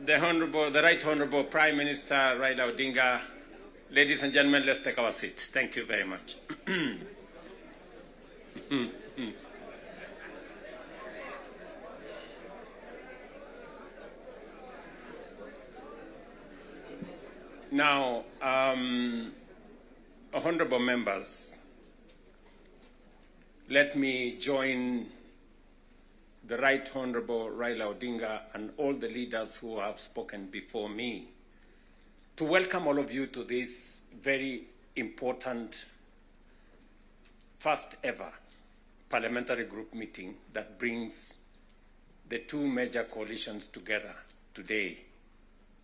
The Right Honorable Prime Minister Raila Odinga. Ladies and gentlemen, let's take our seats. Thank you very much. Now, honorable members, let me join the Right Honorable Raila Odinga and all the leaders who have spoken before me to welcome all of you to this very important first ever parliamentary group meeting that brings the two major coalitions together today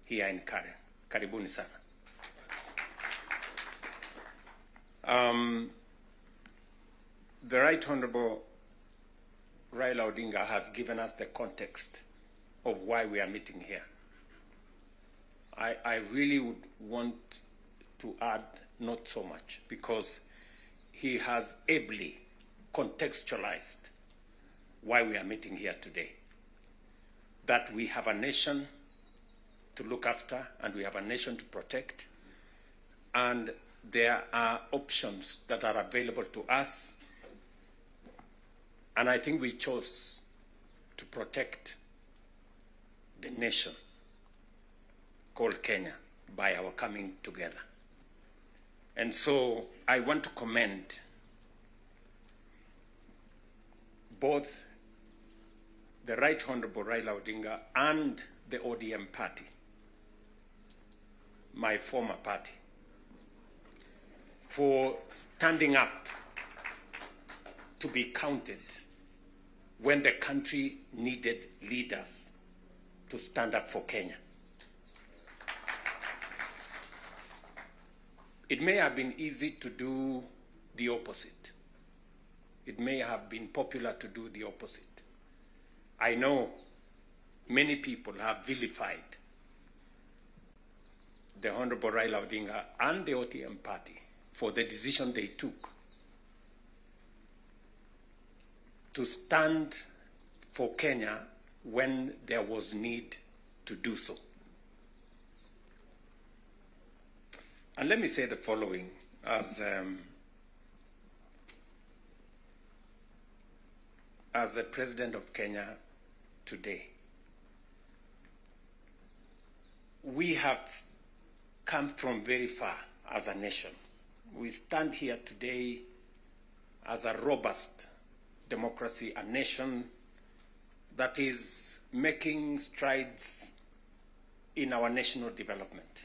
here in Karen. Karibuni sana. The Right Honorable Raila Odinga has given us the context of why we are meeting here. I really would want to add not so much, because he has ably contextualized why we are meeting here today. That we have a nation to look after and we have a nation to protect, and there are options that are available to us, and I think we chose to protect the nation called Kenya by our coming together. And so I want to commend both the Right Honorable Raila Odinga and the ODM party, my former party, for standing up to be counted when the country needed leaders to stand up for Kenya. It may have been easy to do the opposite. It may have been popular to do the opposite. I know many people have vilified the Honorable Raila Odinga and the ODM party for the decision they took to stand for Kenya when there was need to do so. And let me say the following as the President of Kenya today. We have come from very far as a nation. We stand here today as a robust democracy, a nation that is making strides in our national development.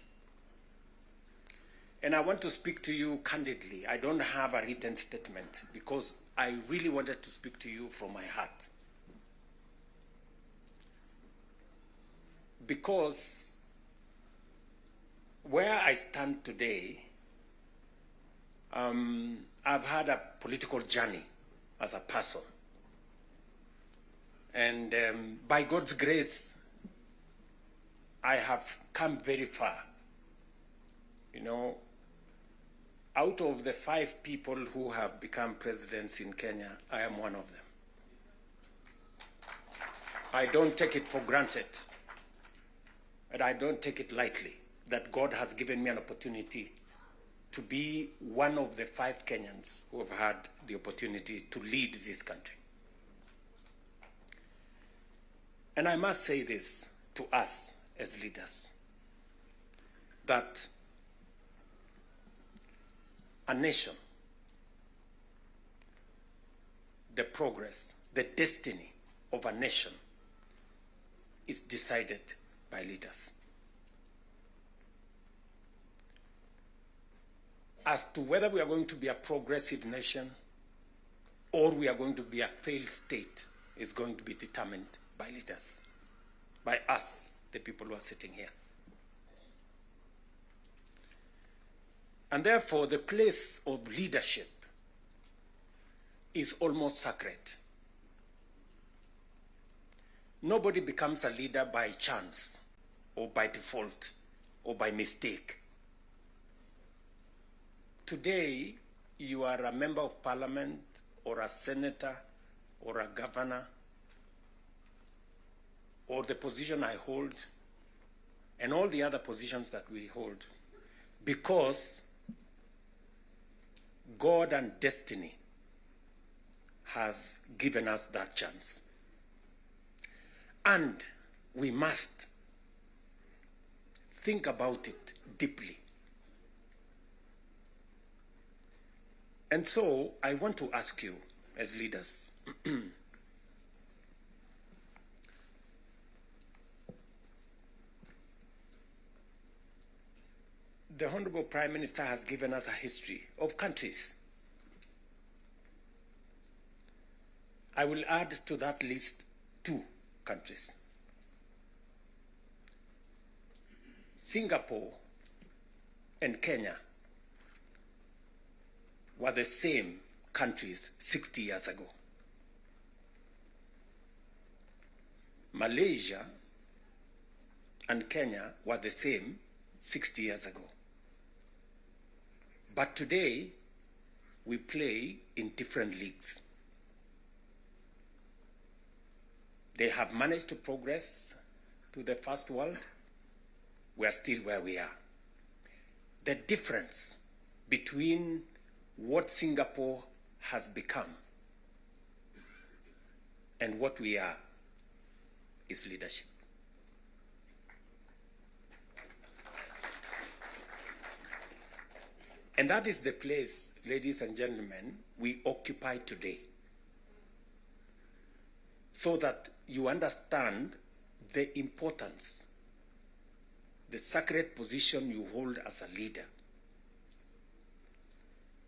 And I want to speak to you candidly. I don't have a written statement because I really wanted to speak to you from my heart. Because where I stand today, I've had a political journey as a person. And by God's grace, I have come very far. You know, out of the 5 people who have become presidents in Kenya, I am one of them. I don't take it for granted, and I don't take it lightly that God has given me an opportunity to be one of the 5 Kenyans who have had the opportunity to lead this country. And I must say this to us as leaders, that a nation, the progress, the destiny of a nation is decided by leaders. As to whether we are going to be a progressive nation or we are going to be a failed state is going to be determined by leaders, by us, the people who are sitting here. And therefore, the place of leadership is almost sacred. Nobody becomes a leader by chance or by default or by mistake. Today, you are a member of parliament or a senator or a governor, or the position I hold and all the other positions that we hold, because God and destiny has given us that chance. And we must think about it deeply. And so I want to ask you as leaders, the Honorable Prime Minister has given us a history of countries. I will add to that list 2 countries. Singapore and Kenya were the same countries 60 years ago. Malaysia and Kenya were the same 60 years ago. But today, we play in different leagues. They have managed to progress to the first world. We are still where we are. The difference between what Singapore has become and what we are is leadership. And that is the place, ladies and gentlemen, we occupy today. So that you understand the importance, the sacred position you hold as a leader.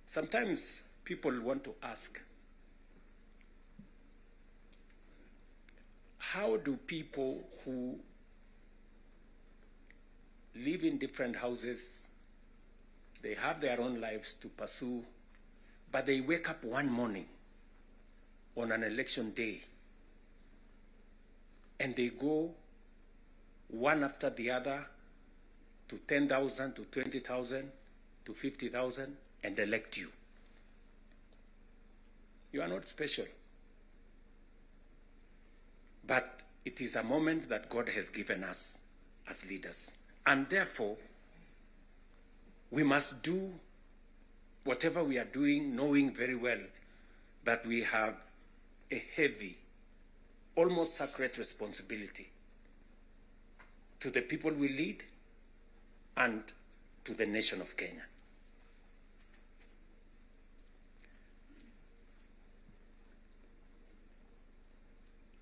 Sometimes people want to ask, how do people who live in different houses, they have their own lives to pursue, but they wake up one morning on an election day and they go one after the other to 10,000, to 20,000, to 50,000 and elect you? You are not special. But it is a moment that God has given us as leaders. And therefore, we must do whatever we are doing, knowing very well that we have a heavy, almost sacred responsibility to the people we lead and to the nation of Kenya.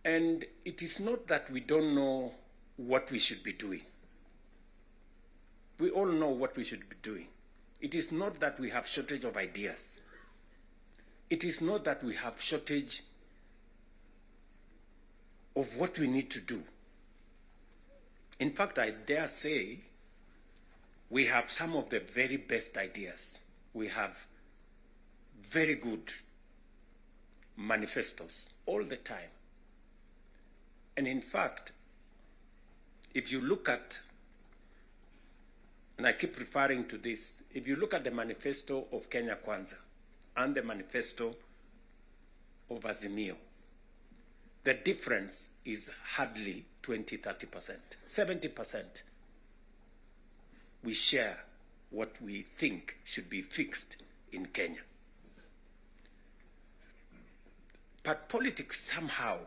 And it is not that we don't know what we should be doing. We all know what we should be doing. It is not that we have shortage of ideas. It is not that we have shortage of what we need to do. In fact, I dare say we have some of the very best ideas. We have very good manifestos all the time. And in fact, if you look at, and I keep referring to this, if you look at the manifesto of Kenya Kwanza and the manifesto of Azimio, the difference is hardly 20-30%. 70% we share what we think should be fixed in Kenya. But politics somehow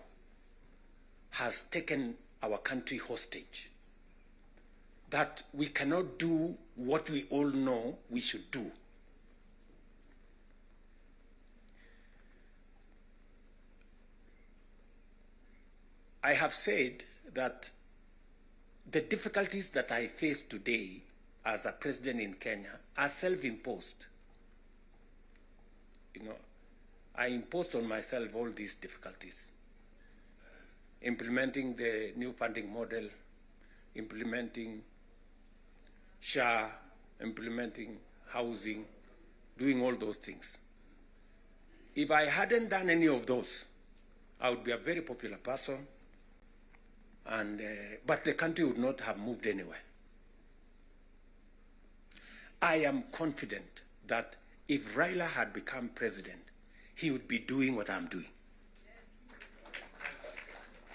has taken our country hostage, that we cannot do what we all know we should do. I have said that the difficulties that I face today as a president in Kenya are self-imposed. You know, I imposed on myself all these difficulties. Implementing the new funding model, implementing SHA, implementing housing, doing all those things. If I hadn't done any of those, I would be a very popular person, and but the country would not have moved anywhere. I am confident that if Raila had become president, he would be doing what I'm doing.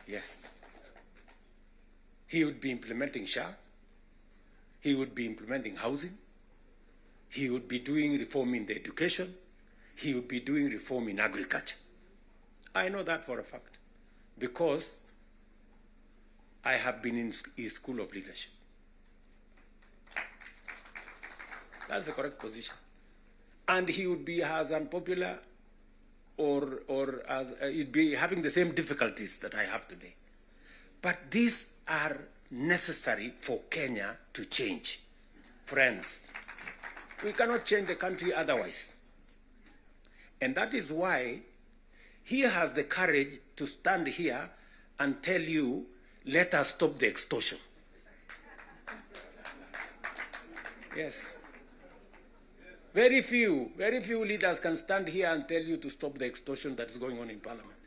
Yes. He would be implementing SHA. he would be implementing housing, he would be doing reform in the education, he would be doing reform in agriculture. I know that for a fact, because I have been in his school of leadership. That's the correct position. And he would be as unpopular or as he'd be having the same difficulties that I have today. But these are necessary for Kenya to change. Friends, we cannot change the country otherwise. And that is why he has the courage to stand here and tell you, let us stop the extortion. Yes. Very few leaders can stand here and tell you to stop the extortion that is going on in Parliament.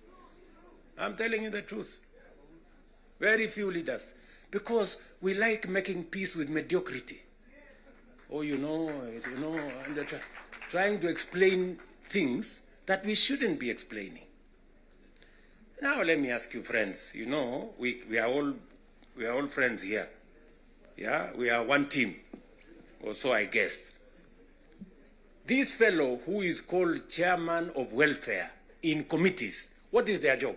I'm telling you the truth. Very few leaders. Because we like making peace with mediocrity. Oh, and they're trying to explain things that we shouldn't be explaining. Now let me ask you, friends, we are all friends here. Yeah, we are one team, or so I guess. This fellow who is called chairman of welfare in committees, what is their job?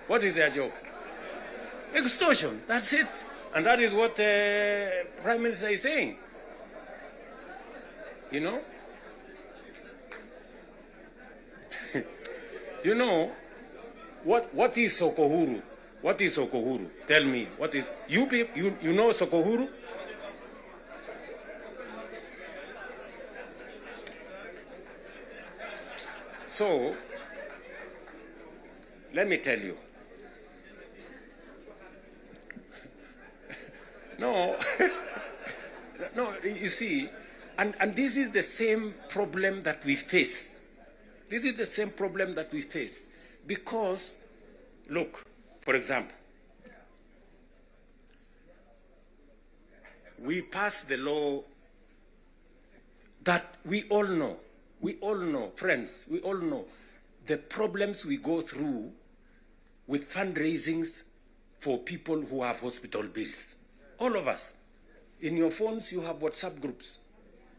What is their job? Extortion, that's it. And that is what Prime Minister is saying. What is Sokohuru? What is Sokohuru? Tell me, what is, you know Sokohuru? So, let me tell you. No, you see, and this is the same problem that we face. This is the same problem that we face. Because, look, for example, we passed the law that we all know, friends, we all know the problems we go through with fundraisings for people who have hospital bills. All of us. In your phones, you have WhatsApp groups.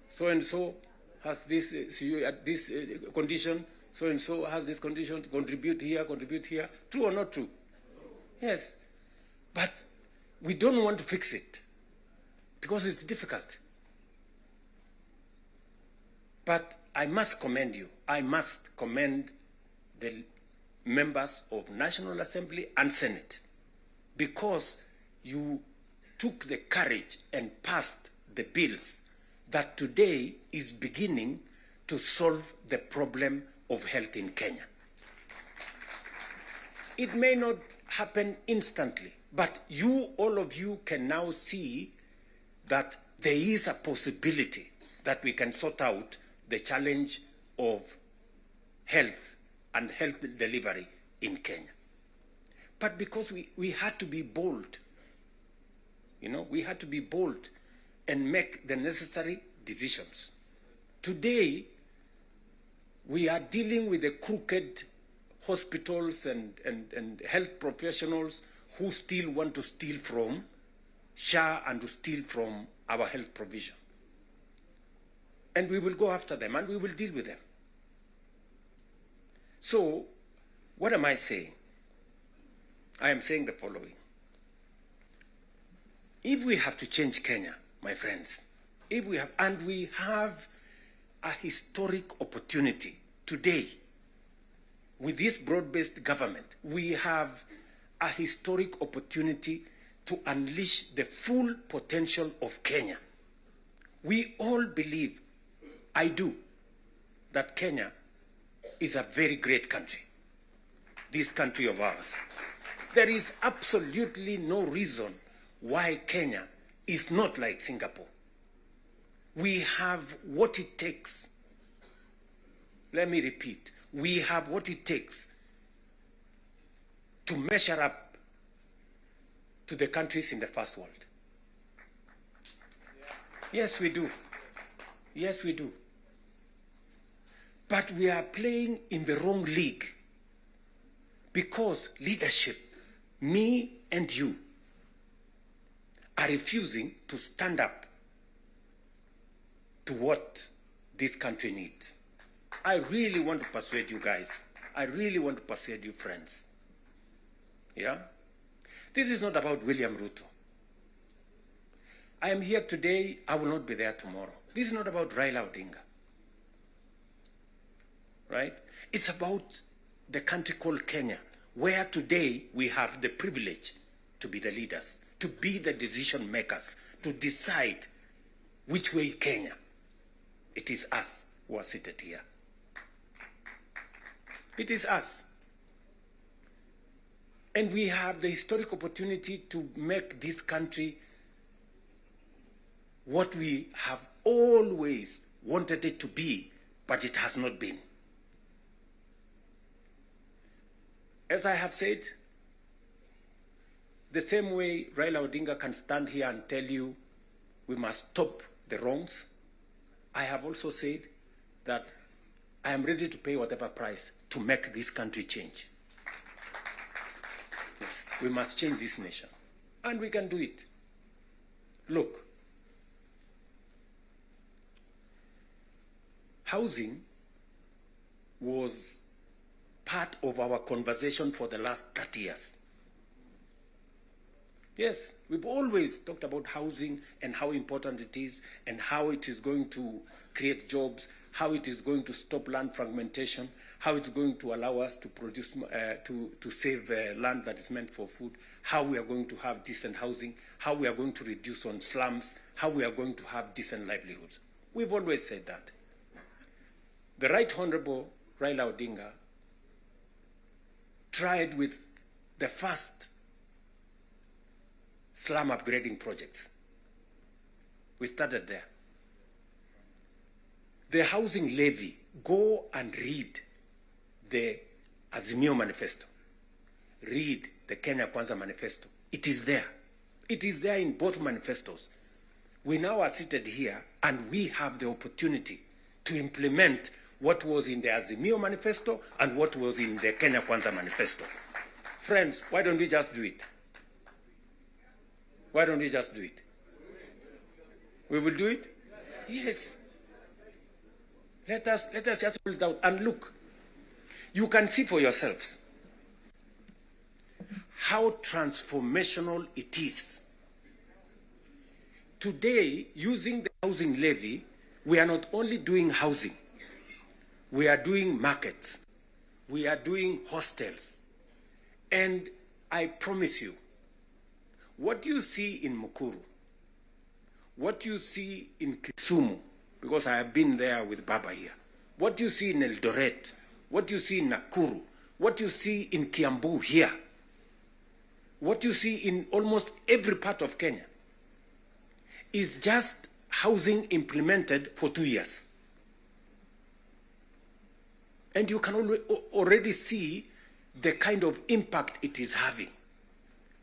So-and-so has this, this condition, so-and-so has this condition, to contribute here. True or not true? Yes. But we don't want to fix it because it's difficult. But I must commend you. I must commend the members of National Assembly and Senate, because you took the courage and passed the bills that today is beginning to solve the problem of health in Kenya. It may not happen instantly, but all of you can now see that there is a possibility that we can sort out the challenge of health and health delivery in Kenya. But because we had to be bold, we had to be bold and make the necessary decisions. Today, we are dealing with the crooked hospitals and health professionals who still want to steal from SHA and to steal from our health provision. And we will go after them and we will deal with them. So, what am I saying? I am saying the following. If we have to change Kenya, my friends, we have a historic opportunity today with this broad-based government, we have a historic opportunity to unleash the full potential of Kenya. We all believe, I do, that Kenya is a very great country, this country of ours. There is absolutely no reason why Kenya is not like Singapore. We have what it takes. Let me repeat. We have what it takes to measure up to the countries in the first world. Yes, we do. Yes, we do. But we are playing in the wrong league because leadership, me and you, are refusing to stand up to what this country needs. I really want to persuade you guys. I really want to persuade you friends. Yeah? This is not about William Ruto. I am here today, I will not be there tomorrow. This is not about Raila Odinga. Right? It's about the country called Kenya, where today we have the privilege to be the leaders, to be the decision makers, to decide which way Kenya. It is us who are seated here. It is us. And we have the historic opportunity to make this country what we have always wanted it to be, but it has not been. As I have said, the same way Raila Odinga can stand here and tell you we must stop the wrongs, I have also said that I am ready to pay whatever price to make this country change. Yes, we must change this nation. And we can do it. Look, housing was part of our conversation for the last 30 years. Yes, we've always talked about housing and how important it is and how it is going to create jobs, how it is going to stop land fragmentation, how it's going to allow us to produce, to save land that is meant for food, how we are going to have decent housing, how we are going to reduce on slums, how we are going to have decent livelihoods. We've always said that. The Right Honorable Raila Odinga tried with the first slum upgrading projects. We started there. The housing levy, go and read the Azimio manifesto. Read the Kenya Kwanza manifesto. It is there. It is there in both manifestos. We now are seated here and we have the opportunity to implement what was in the Azimio manifesto and what was in the Kenya Kwanza manifesto. Friends, why don't we just do it? Why don't we just do it? We will do it? Yes. Let us just hold it out and look. You can see for yourselves how transformational it is. Today, using the housing levy, we are not only doing housing, we are doing markets, we are doing hostels. And I promise you, what you see in Mukuru, what you see in Kisumu, because I have been there with Baba here, what you see in Eldoret, what you see in Nakuru, what you see in Kiambu here, what you see in almost every part of Kenya, is just housing implemented for 2 years. And you can already see the kind of impact it is having,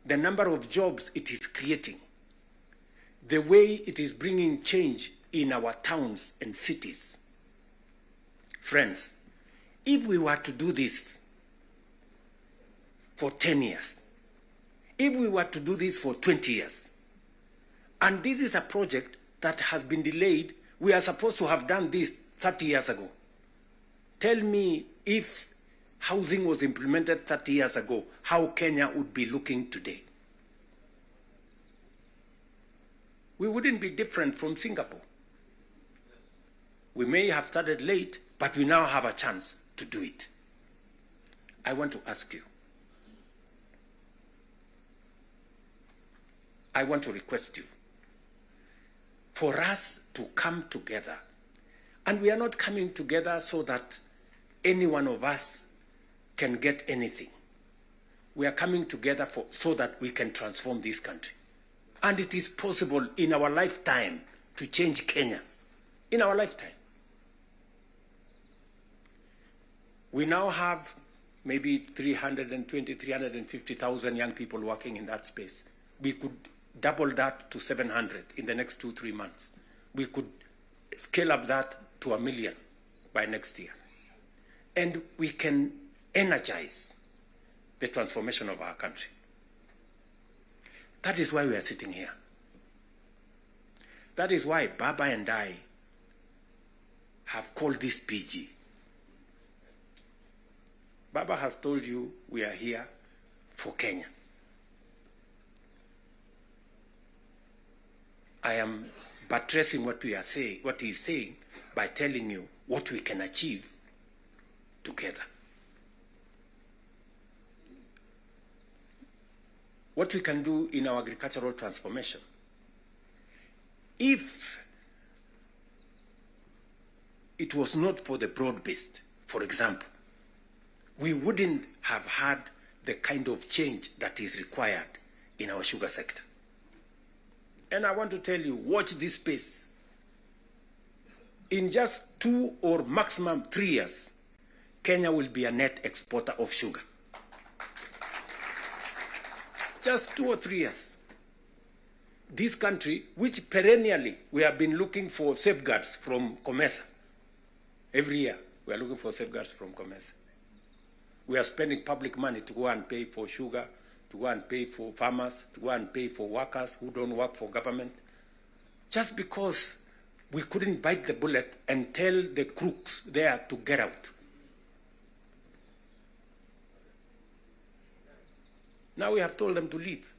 the number of jobs it is creating, the way it is bringing change in our towns and cities. Friends, if we were to do this for 10 years, if we were to do this for 20 years, and this is a project that has been delayed, we are supposed to have done this 30 years ago. Tell me, if housing was implemented 30 years ago, how Kenya would be looking today. We wouldn't be different from Singapore. We may have started late, but we now have a chance to do it. I want to ask you, I want to request you, for us to come together. And we are not coming together so that any one of us can get anything. We are coming together so that we can transform this country. And it is possible in our lifetime to change Kenya. In our lifetime. We now have maybe 320, 350,000 young people working in that space. We could double that to 700 in the next 2-3 months. We could scale up that to 1 million by next year. And we can energize the transformation of our country. That is why we are sitting here. That is why Baba and I have called this PG. Baba has told you we are here for Kenya. I am buttressing what we are saying, what he is saying, by telling you what we can achieve together. What we can do in our agricultural transformation. If it was not for the broad-based, for example, we wouldn't have had the kind of change that is required in our sugar sector. And I want to tell you, watch this space. In just 2 or maximum 3 years, Kenya will be a net exporter of sugar. Just 2 or 3 years. This country, which perennially we have been looking for safeguards from COMESA. Every year, we are looking for safeguards from COMESA. We are spending public money to go and pay for sugar, to go and pay for farmers, to go and pay for workers who don't work for government, just because we couldn't bite the bullet and tell the crooks there to get out. Now we have told them to leave.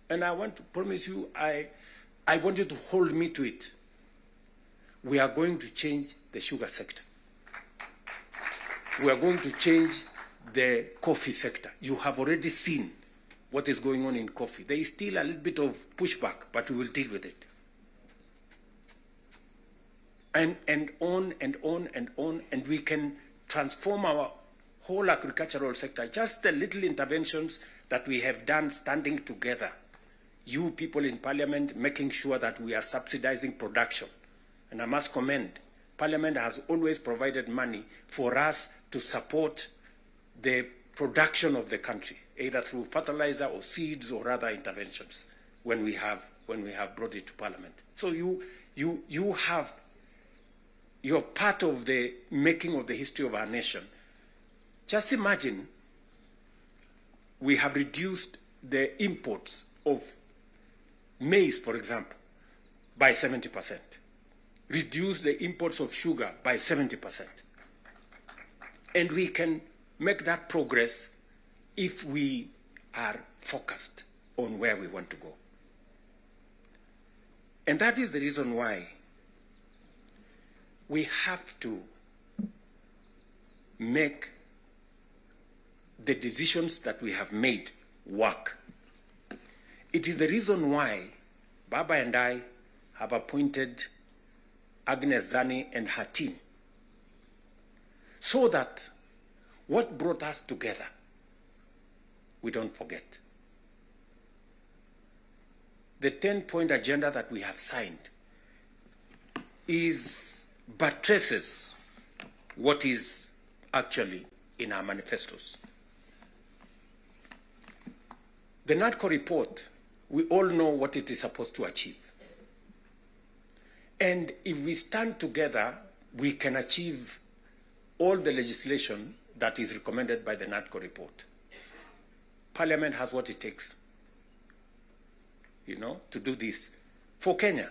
And I want to promise you, I want you to hold me to it. We are going to change the sugar sector. We are going to change the coffee sector. You have already seen what is going on in coffee. There is still a little bit of pushback, but we will deal with it. And on and on and on, and we can transform our whole agricultural sector. Just the little interventions that we have done standing together. You people in Parliament making sure that we are subsidizing production. And I must commend, Parliament has always provided money for us to support the production of the country, either through fertilizer or seeds or other interventions when we have brought it to Parliament. So you're part of the making of the history of our nation. Just imagine we have reduced the imports of maize, for example, by 70%. Reduced the imports of sugar by 70%. And we can make that progress if we are focused on where we want to go. And that is the reason why we have to make the decisions that we have made work. It is the reason why Baba and I have appointed Agnes Zani and her team, so that what brought us together, we don't forget. The 10-point agenda that we have signed buttresses what is actually in our manifestos. The NADCO report, we all know what it is supposed to achieve. And if we stand together, we can achieve all the legislation that is recommended by the NADCO report. Parliament has what it takes, to do this. For Kenya,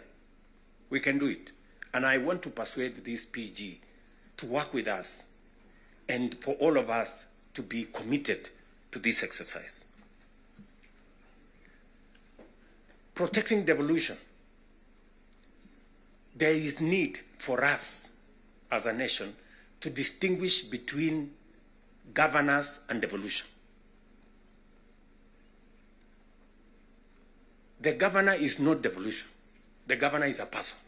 we can do it. And I want to persuade this PG to work with us and for all of us to be committed to this exercise. Protecting devolution. There is need for us as a nation to distinguish between governance and devolution. The governor is not devolution. The governor is a person.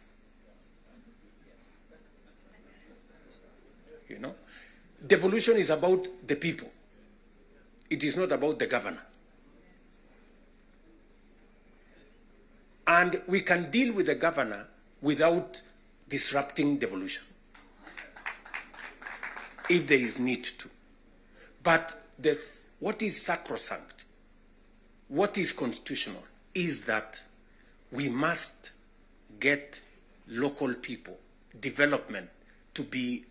Devolution is about the people. It is not about the governor. And we can deal with the governor without disrupting devolution, if there is need to. But what is sacrosanct, what is constitutional, is that we must get local people, development, to be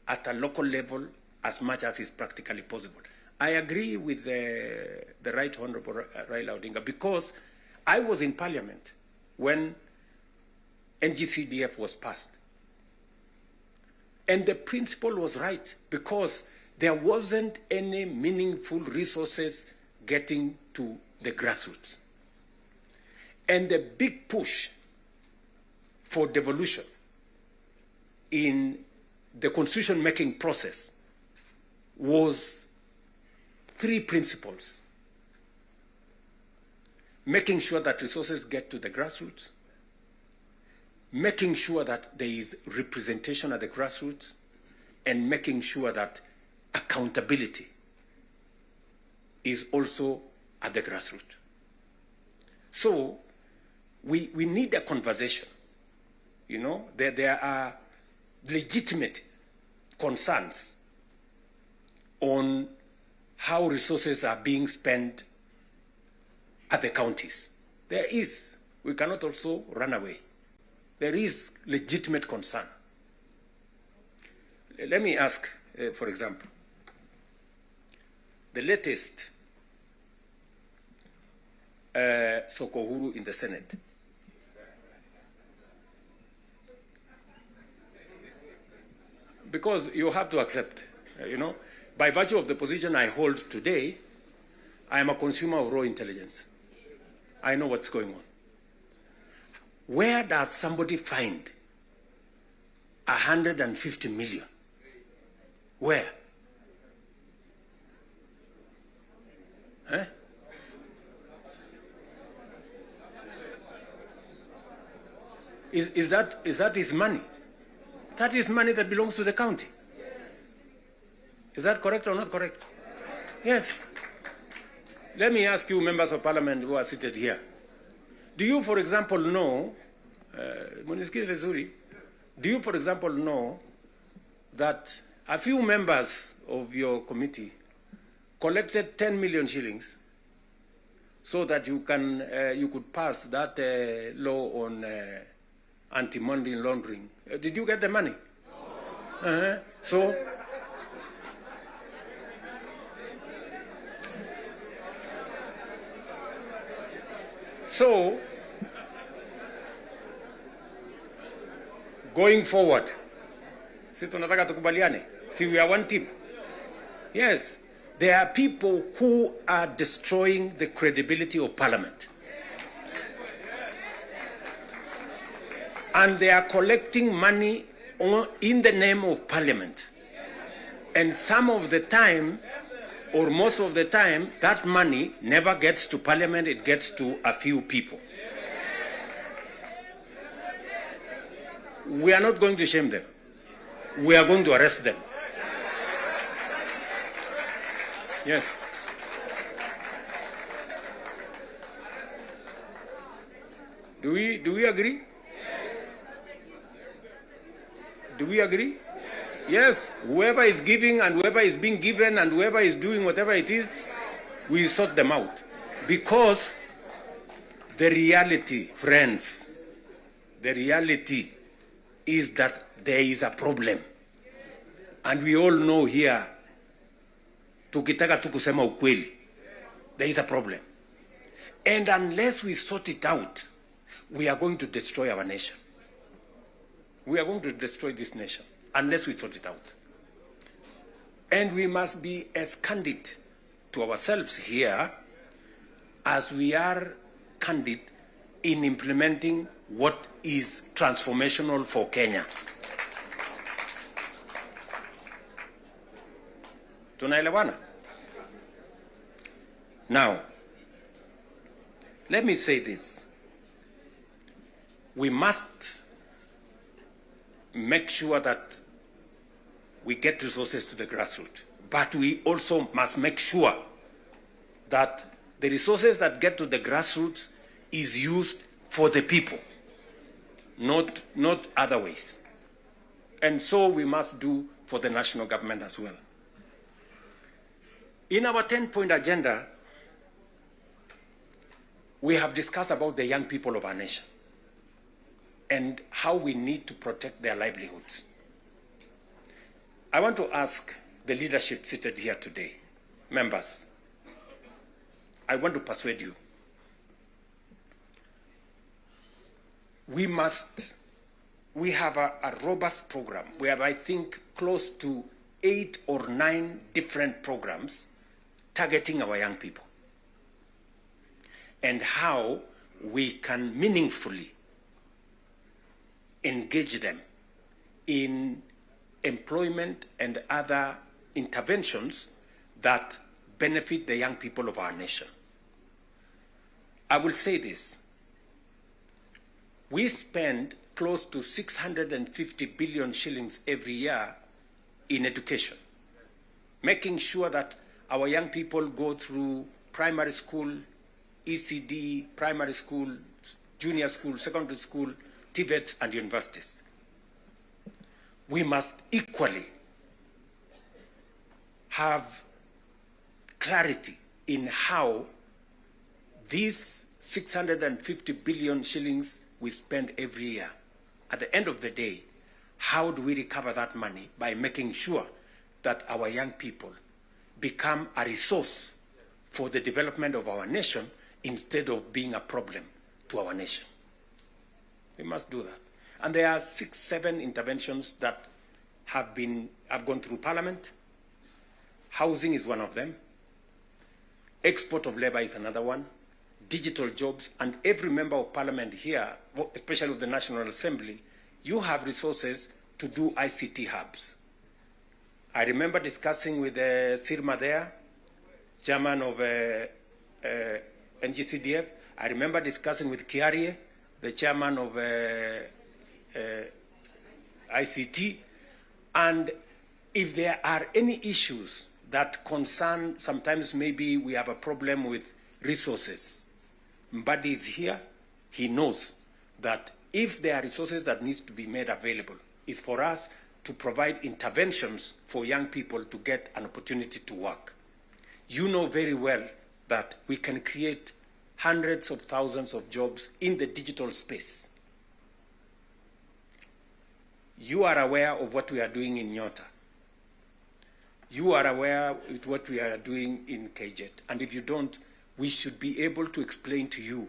at a local level as much as is practically possible. I agree with the Right Honorable Raila Odinga, because I was in Parliament when NGCDF was passed. And the principle was right because there wasn't any meaningful resources getting to the grassroots. And the big push for devolution in the constitution-making process was three principles: making sure that resources get to the grassroots, making sure that there is representation at the grassroots, and making sure that accountability is also at the grassroots. So we need a conversation. You know, there are legitimate concerns on how resources are being spent at the counties. There is. We cannot also run away. There is legitimate concern. Let me ask, for example, the latest Sokohuru in the Senate. Because you have to accept, you know, by virtue of the position I hold today, I am a consumer of raw intelligence. I know what's going on. Where does somebody find 150 million? Where? Huh? Is that his money? That is money that belongs to the county. Is that correct or not correct? Yes. Let me ask you, members of parliament who are seated here. Do you, for example, know, do you, for example, know that a few members of your committee collected 10 million shillings so that you could pass that law on anti-money laundering? Did you get the money? No. So, going forward, si tunataka tukubaliane, si we are one team. Yes, there are people who are destroying the credibility of Parliament. And they are collecting money in the name of Parliament. And some of the time, or most of the time, that money never gets to Parliament, it gets to a few people. We are not going to shame them. We are going to arrest them. Yes. Do we agree? Do we agree? Yes, whoever is giving and whoever is being given and whoever is doing whatever it is, we sort them out. Because the reality, friends, the reality is that there is a problem. And we all know here, tukitaka tu kusema ukweli, there is a problem. And unless we sort it out, we are going to destroy our nation. We are going to destroy this nation unless we sort it out. And we must be as candid to ourselves here as we are candid in implementing what is transformational for Kenya. Tunaelewana? Now, let me say this. We must make sure that we get resources to the grassroots. But we also must make sure that the resources that get to the grassroots is used for the people, not other ways. And so we must do for the national government as well. In our 10-point agenda, we have discussed about the young people of our nation and how we need to protect their livelihoods. I want to ask the leadership seated here today, members, I want to persuade you. We must we have a robust program. We have, I think, close to 8 or 9 different programs targeting our young people and how we can meaningfully engage them in employment and other interventions that benefit the young people of our nation. I will say this. We spend close to 650 billion shillings every year in education, making sure that our young people go through primary school, ECD, primary school, junior school, secondary school, TVETs, and universities. We must equally have clarity in how these 650 billion shillings we spend every year, at the end of the day, how do we recover that money? By making sure that our young people become a resource for the development of our nation instead of being a problem to our nation. We must do that. And there are 6, 7 interventions that have gone through Parliament. Housing is one of them. Export of labor is another one. Digital jobs, and every member of Parliament here, especially of the National Assembly, you have resources to do ICT hubs. I remember discussing with Sirma there, chairman of NGCDF. I remember discussing with Kiarie, the chairman of ICT. And if there are any issues that concern, sometimes maybe we have a problem with resources, Mbadi is here. He knows that if there are resources that needs to be made available, is for us to provide interventions for young people to get an opportunity to work. You know very well that we can create hundreds of thousands of jobs in the digital space. You are aware of what we are doing in Nyota. You are aware of what we are doing in KJet. And if you don't, we should be able to explain to you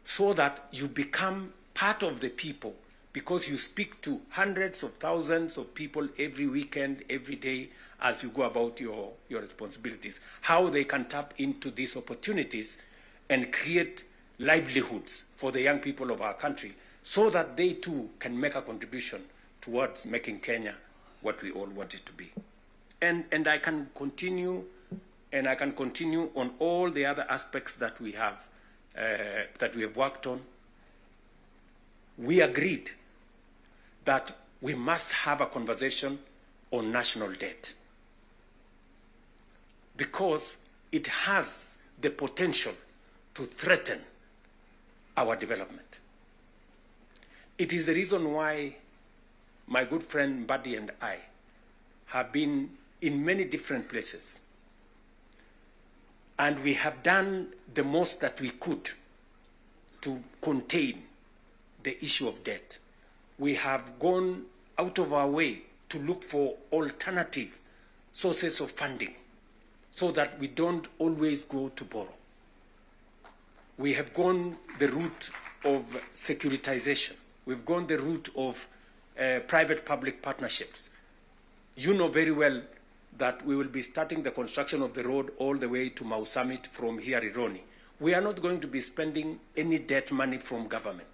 so that you become part of the people, because you speak to hundreds of thousands of people every weekend, every day, as you go about your responsibilities, how they can tap into these opportunities and create livelihoods for the young people of our country so that they too can make a contribution towards making Kenya what we all want it to be. And I can continue, and I can continue on all the other aspects that we have worked on. We agreed that we must have a conversation on national debt because it has the potential to threaten our development. It is the reason why my good friend Mbadi and I have been in many different places, and we have done the most that we could to contain the issue of debt. We have gone out of our way to look for alternative sources of funding so that we don't always go to borrow. We have gone the route of securitization. We've gone the route of private-public partnerships. You know very well that we will be starting the construction of the road all the way to Mau Summit from here, Ironi. We are not going to be spending any debt money from government.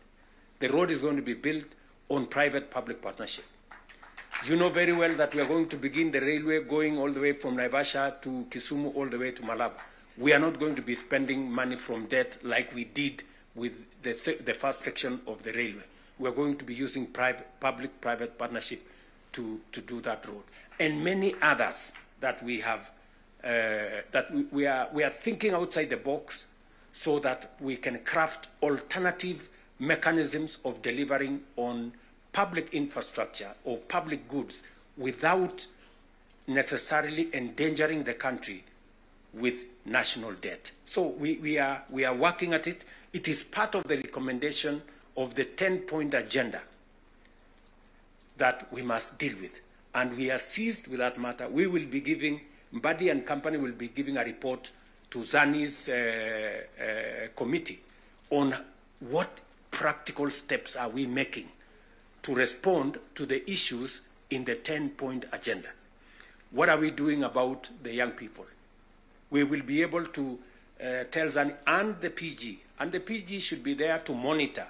The road is going to be built on private-public partnership. You know very well that we are going to begin the railway going all the way from Naivasha to Kisumu all the way to Malaba. We are not going to be spending money from debt like we did with the first section of the railway. We are going to be using public-private partnership to do that road. And many others that we have, that we are thinking outside the box so that we can craft alternative mechanisms of delivering on public infrastructure or public goods without necessarily endangering the country with national debt. So we are working at it. It is part of the recommendation of the 10-point agenda that we must deal with. And we are seized with that matter. We will be giving, Mbadi and company will be giving a report to Zani's committee on what practical steps are we making to respond to the issues in the 10-point agenda. What are we doing about the young people? We will be able to tell Zani and the PG should be there to monitor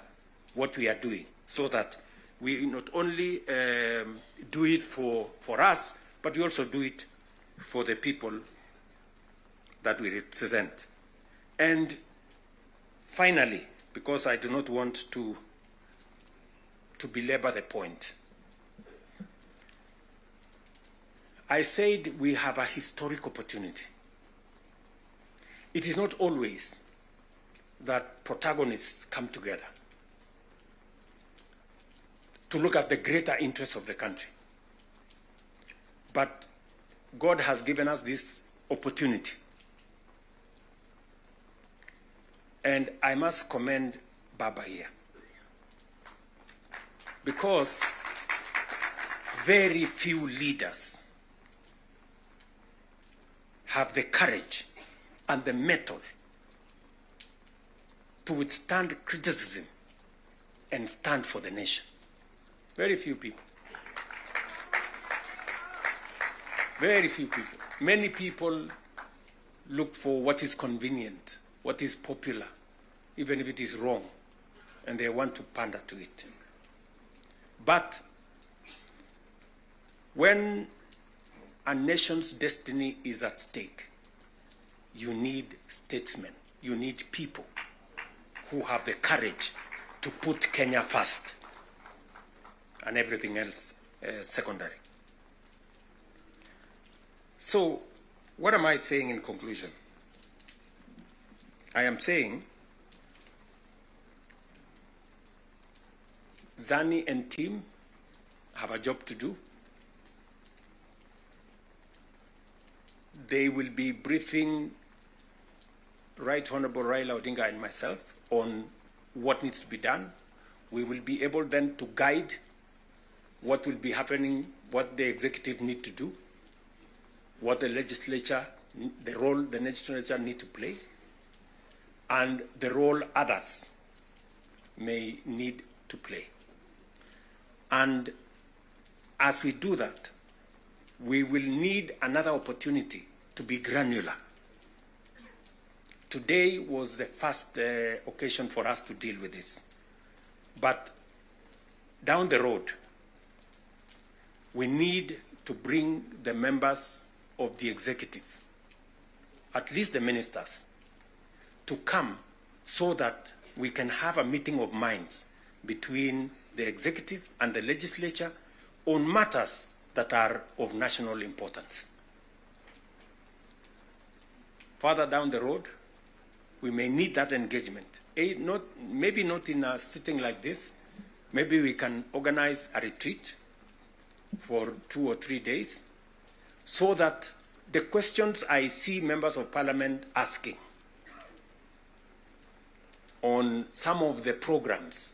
what we are doing, so that we not only do it for us, but we also do it for the people that we represent. And finally, because I do not want to belabor the point, I said we have a historic opportunity. It is not always that protagonists come together to look at the greater interests of the country. But God has given us this opportunity. And I must commend Baba here, because very few leaders have the courage and the mettle to withstand criticism and stand for the nation. Very few people. Very few people. Many people look for what is convenient, what is popular, even if it is wrong, and they want to pander to it. But when a nation's destiny is at stake, you need statesmen, you need people who have the courage to put Kenya first and everything else secondary. So, what am I saying in conclusion? I am saying Zani and team have a job to do. They will be briefing Right Honorable Raila Odinga and myself on what needs to be done. We will be able then to guide what will be happening, what the executive need to do, what the legislature, the role the legislature need to play, and the role others may need to play. And as we do that, we will need another opportunity to be granular. Today was the first occasion for us to deal with this. But down the road, we need to bring the members of the executive, at least the ministers, to come so that we can have a meeting of minds between the executive and the legislature on matters that are of national importance. Further down the road, we may need that engagement. Maybe not in a sitting like this. Maybe we can organize a retreat for 2 or 3 days, so that the questions I see members of parliament asking on some of the programs,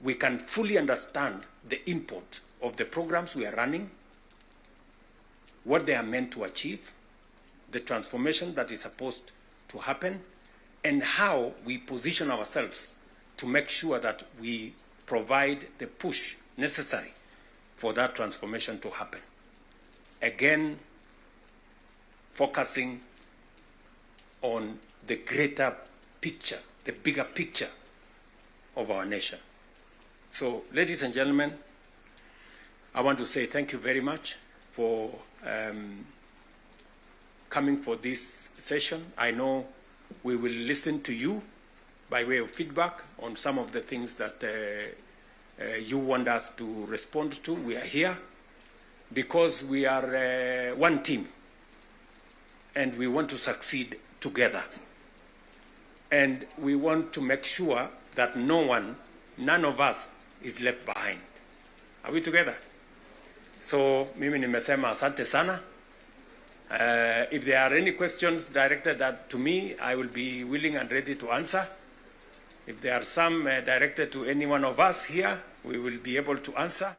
we can fully understand the import of the programs we are running, what they are meant to achieve, the transformation that is supposed to happen, and how we position ourselves to make sure that we provide the push necessary for that transformation to happen. Again, focusing on the greater picture, the bigger picture of our nation. So, ladies and gentlemen, I want to say thank you very much for coming for this session. I know we will listen to you by way of feedback on some of the things that you want us to respond to. We are here because we are one team, and we want to succeed together. And we want to make sure that none of us is left behind. Are we together? So, mimi nimesema asante sana. If there are any questions directed to me, I will be willing and ready to answer. If there are some directed to any one of us here, we will be able to answer.